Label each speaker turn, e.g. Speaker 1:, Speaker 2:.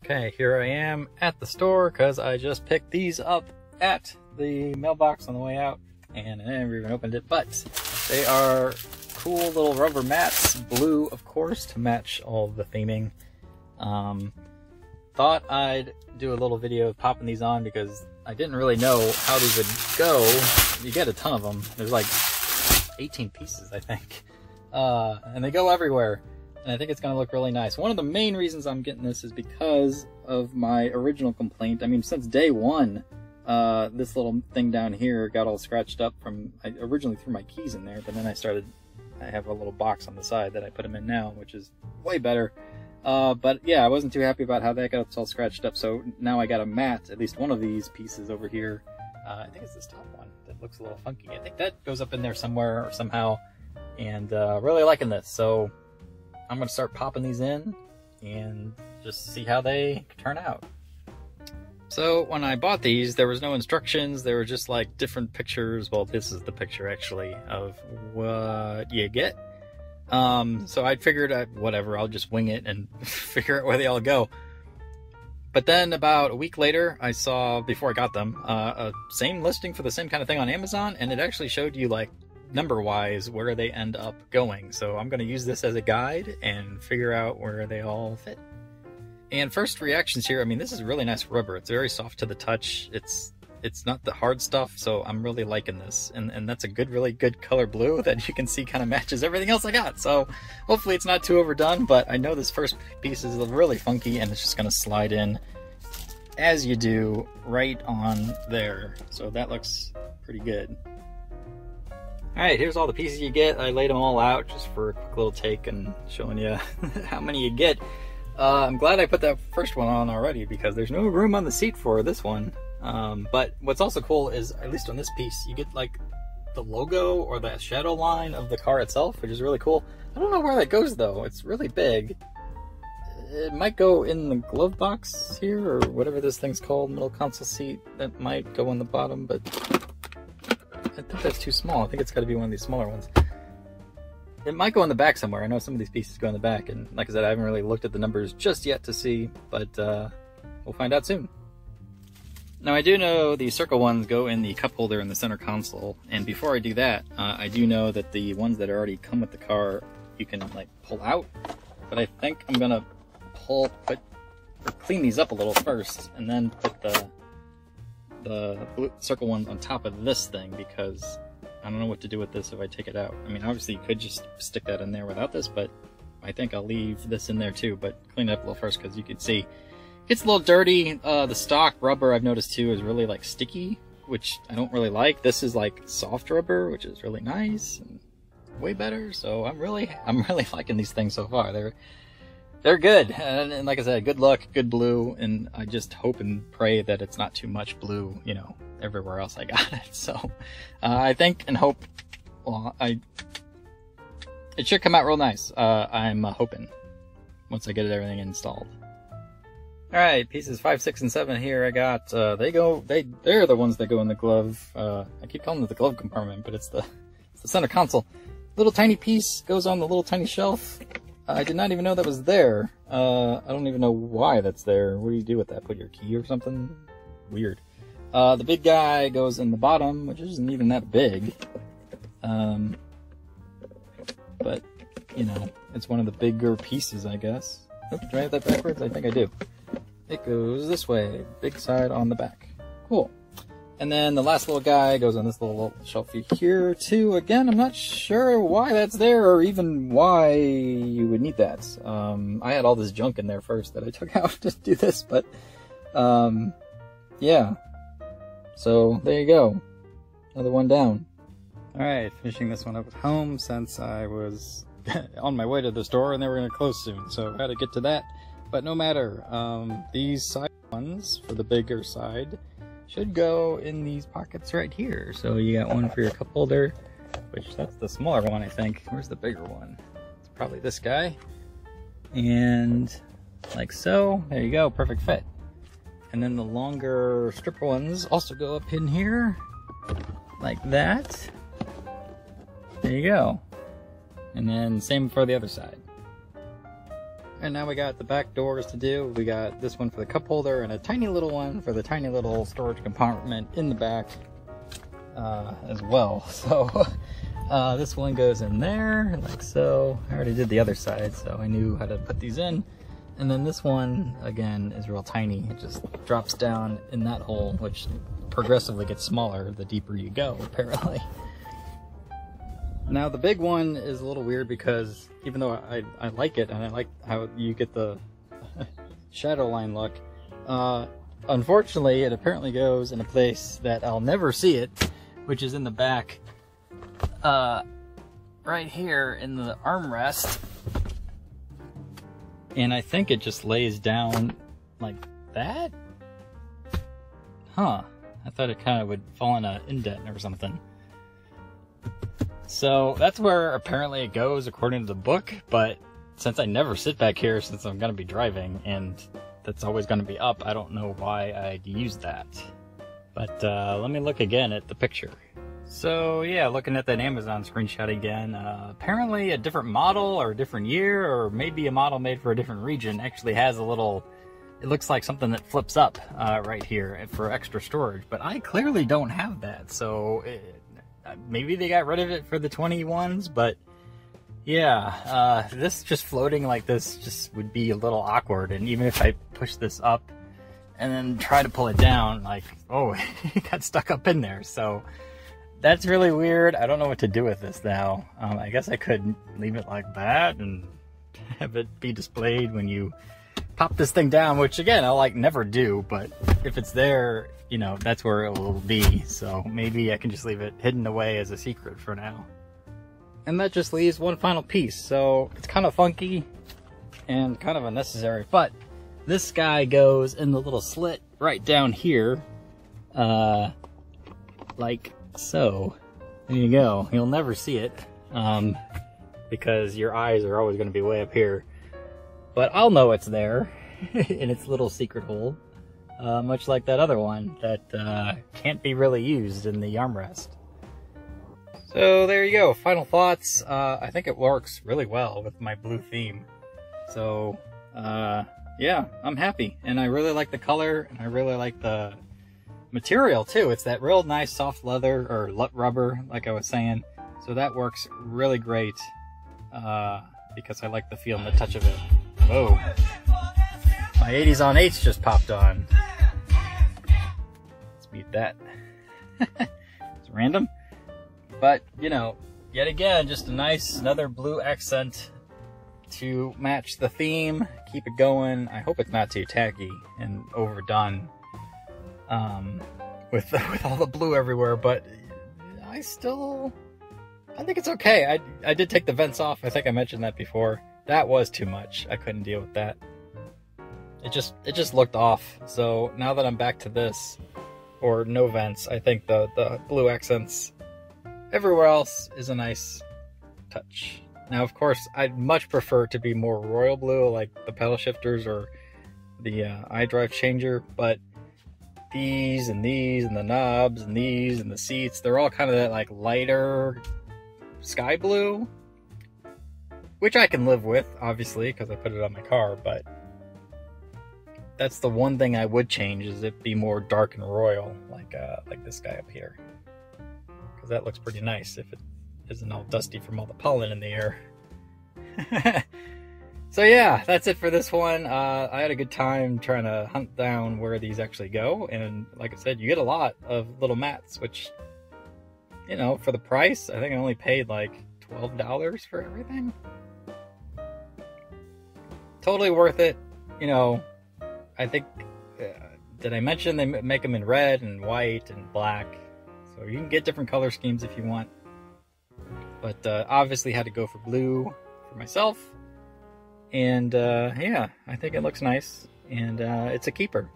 Speaker 1: Okay, here I am at the store because I just picked these up at the mailbox on the way out, and I never even opened it, but they are cool little rubber mats, blue of course, to match all the theming. Thought I'd do a little video of popping these on because I didn't really know how these would go. You get a ton of them. There's like 18 pieces, I think, and they go everywhere. And I think it's going to look really nice. One of the main reasons I'm getting this is because of my original complaint. I mean, since day one, this little thing down here got all scratched up from, I originally threw my keys in there, but then I have a little box on the side that I put them in now, which is way better. But yeah, I wasn't too happy about how that got all scratched up, so now I got a mat, at least one of these pieces over here. I think it's this top one that looks a little funky. I think that goes up in there somewhere or somehow, and really liking this. So I'm going to start popping these in and just see how they turn out. So when I bought these, there was no instructions. They were just like different pictures. Well, this is the picture actually of what you get. So I figured whatever, I'll just wing it and figure out where they all go. But then about a week later, I saw, before I got them, a same listing for the same kind of thing on Amazon, and it actually showed you like number-wise where they end up going. So I'm going to use this as a guide and figure out where they all fit. And first reactions here, I mean, this is really nice rubber. It's very soft to the touch. It's not the hard stuff, so I'm really liking this. And that's a really good color blue that you can see kind of matches everything else I got. So hopefully it's not too overdone, but I know this first piece is really funky and it's just going to slide in as you do right on there. So that looks pretty good. Alright, here's all the pieces you get. I laid them all out just for a quick little take and showing you how many you get. I'm glad I put that first one on already because there's no room on the seat for this one. But what's also cool is, at least on this piece, you get like the logo or the shadow line of the car itself, which is really cool. I don't know where that goes though. It's really big. It might go in the glove box here or whatever this thing's called, middle console seat. That might go on the bottom, but I think that's too small. I think it's got to be one of these smaller ones. It might go in the back somewhere. I know some of these pieces go in the back, and like I said, I haven't really looked at the numbers just yet to see, but we'll find out soon. Now I do know the circle ones go in the cup holder in the center console, and before I do that, I do know that the ones that already come with the car, you can like pull out, but I think I'm gonna clean these up a little first, and then put the blue circle one on top of this thing, because I don't know what to do with this if I take it out. I mean, obviously you could just stick that in there without this, but I think I'll leave this in there too, but clean it up a little first because you can see it's a little dirty. The stock rubber, I've noticed too, is really like sticky, which I don't really like. This is like soft rubber, which is really nice and way better. So I'm really liking these things so far. They're good, and like I said, good luck, good blue, and I just hope and pray that it's not too much blue, you know, everywhere else I got it. So I think and hope, well, it should come out real nice. I'm hoping once I get everything installed. All right, pieces 5, 6, and 7 here I got. They're the ones that go in the glove. I keep calling it the glove compartment, but it's the center console. Little tiny piece goes on the little tiny shelf. I did not even know that was there. I don't even know why that's there. What do you do with that? Put your key or something? Weird. The big guy goes in the bottom, which isn't even that big. But, you know, it's one of the bigger pieces, I guess. Oops, do I have that backwards? I think I do. It goes this way. Big side on the back. Cool. And then the last little guy goes on this little shelf here too. Again, I'm not sure why that's there or even why you would need that. I had all this junk in there first that I took out to do this, but yeah. So there you go. Another one down. Alright, finishing this one up at home since I was on my way to the store and they were going to close soon, so I had to get to that. But no matter, these side ones for the bigger side should go in these pockets right here. So you got one for your cup holder, which that's the smaller one, I think. Where's the bigger one? It's probably this guy. And like so, there you go, perfect fit. And then the longer stripper ones also go up in here, like that. There you go. And then same for the other side. And now we got the back doors to do. We got this one for the cup holder and a tiny little one for the tiny little storage compartment in the back as well. So this one goes in there like so. I already did the other side, so I knew how to put these in. And then this one, again, is real tiny. It just drops down in that hole, which progressively gets smaller the deeper you go, apparently. Now the big one is a little weird because even though I like it and I like how you get the shadow line look, unfortunately it apparently goes in a place that I'll never see it, which is in the back, right here in the armrest. And I think it just lays down like that? Huh. I thought it kind of would fall in an indent or something. So that's where apparently it goes according to the book, but since I never sit back here since I'm going to be driving and that's always going to be up, I don't know why I'd use that. But let me look again at the picture. So yeah, looking at that Amazon screenshot again, apparently a different model or a different year or maybe a model made for a different region actually has a little, it looks like something that flips up right here for extra storage, but I clearly don't have that, so maybe they got rid of it for the 21s, but yeah, this just floating like this just would be a little awkward, and even if I push this up and then try to pull it down, like, oh, it got stuck up in there, so that's really weird. I don't know what to do with this now. I guess I could leave it like that and have it be displayed when you pop this thing down, which again, I'll like never do, but if it's there, you know, that's where it will be. So maybe I can just leave it hidden away as a secret for now. And that just leaves one final piece. So it's kind of funky and kind of unnecessary, but this guy goes in the little slit right down here, like so. There you go. You'll never see it because your eyes are always going to be way up here. But I'll know it's there in its little secret hole, much like that other one that can't be really used in the armrest. So there you go, final thoughts. I think it works really well with my blue theme. So yeah, I'm happy, and I really like the color, and I really like the material too. It's that real nice soft leather or rubber, like I was saying. So that works really great because I like the feel and the touch of it. Whoa. My 80s on 8s just popped on. Let's mute that. It's random. But, you know, yet again, just a nice, another blue accent to match the theme. Keep it going. I hope it's not too tacky and overdone with all the blue everywhere, but I think it's okay. I did take the vents off. I think I mentioned that before. That was too much. I couldn't deal with that. It just looked off. So now that I'm back to this, or no vents, I think the blue accents everywhere else is a nice touch. Now, of course, I'd much prefer to be more royal blue, like the pedal shifters or the iDrive changer, but these and the knobs and these and the seats, they're all kind of that like lighter sky blue, which I can live with, obviously, because I put it on my car, but that's the one thing I would change, is it be more dark and royal, like this guy up here. Because that looks pretty nice if it isn't all dusty from all the pollen in the air. So yeah, that's it for this one. I had a good time trying to hunt down where these actually go, and like I said, you get a lot of little mats, which, you know, for the price, I think I only paid like $12 for everything. Totally worth it. You know, I think, did I mention they make them in red and white and black? So you can get different color schemes if you want. But obviously had to go for blue for myself. And yeah, I think it looks nice. And it's a keeper.